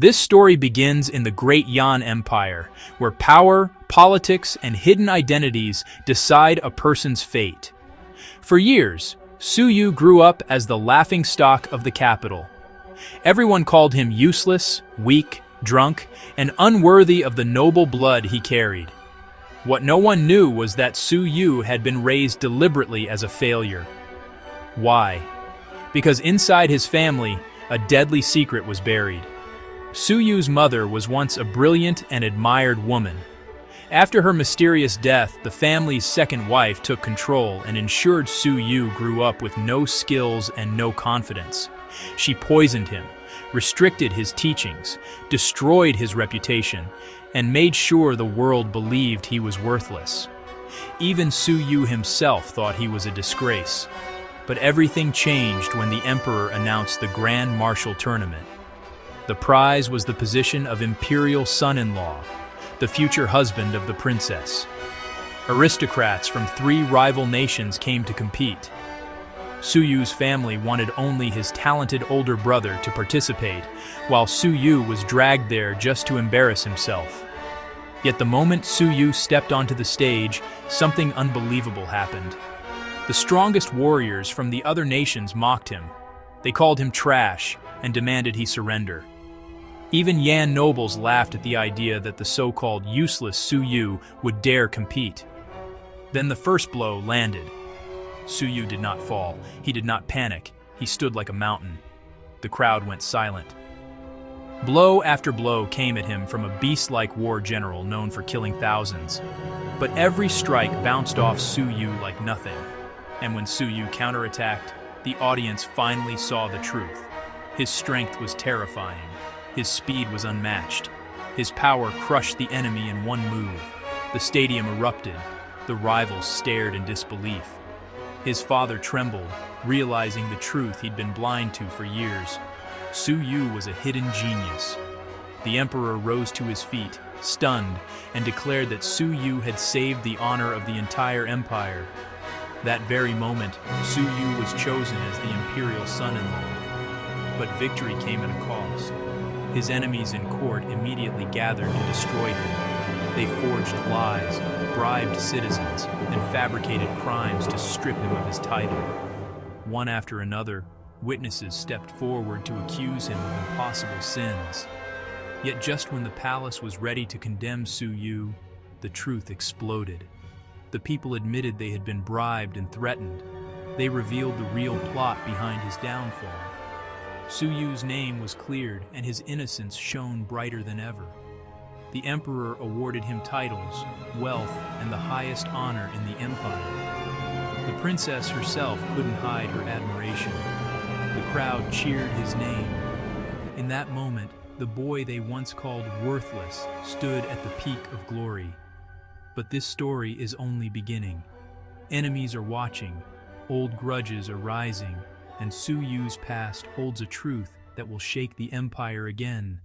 This story begins in the Great Yan Empire, where power, politics, and hidden identities decide a person's fate. For years, Su Yu grew up as the laughingstock of the capital. Everyone called him useless, weak, drunk, and unworthy of the noble blood he carried. What no one knew was that Su Yu had been raised deliberately as a failure. Why? Because inside his family, a deadly secret was buried. Su Yu's mother was once a brilliant and admired woman. After her mysterious death, the family's second wife took control and ensured Su Yu grew up with no skills and no confidence. She poisoned him, restricted his teachings, destroyed his reputation, and made sure the world believed he was worthless. Even Su Yu himself thought he was a disgrace. But everything changed when the emperor announced the Grand Martial Tournament. The prize was the position of imperial son-in-law, the future husband of the princess. Aristocrats from 3 rival nations came to compete. Su Yu's family wanted only his talented older brother to participate, while Su Yu was dragged there just to embarrass himself. Yet the moment Su Yu stepped onto the stage, something unbelievable happened. The strongest warriors from the other nations mocked him. They called him trash and demanded he surrender. Even Yan nobles laughed at the idea that the so-called useless Su Yu would dare compete. Then the first blow landed. Su Yu did not fall. He did not panic. He stood like a mountain. The crowd went silent. Blow after blow came at him from a beast-like war general known for killing thousands. But every strike bounced off Su Yu like nothing. And when Su Yu counterattacked, the audience finally saw the truth. His strength was terrifying. His speed was unmatched. His power crushed the enemy in one move. The stadium erupted. The rivals stared in disbelief. His father trembled, realizing the truth he'd been blind to for years. Su Yu was a hidden genius. The emperor rose to his feet, stunned, and declared that Su Yu had saved the honor of the entire empire. That very moment, Su Yu was chosen as the imperial son-in-law. But victory came at a cost. His enemies in court immediately gathered to destroy him. They forged lies, bribed citizens, and fabricated crimes to strip him of his title. One after another, witnesses stepped forward to accuse him of impossible sins. Yet just when the palace was ready to condemn Su Yu, the truth exploded. The people admitted they had been bribed and threatened. They revealed the real plot behind his downfall. Su Yu's name was cleared and his innocence shone brighter than ever. The emperor awarded him titles, wealth, and the highest honor in the empire. The princess herself couldn't hide her admiration. The crowd cheered his name. In that moment, the boy they once called worthless stood at the peak of glory. But this story is only beginning. Enemies are watching, old grudges are rising, and Su Yu's past holds a truth that will shake the empire again.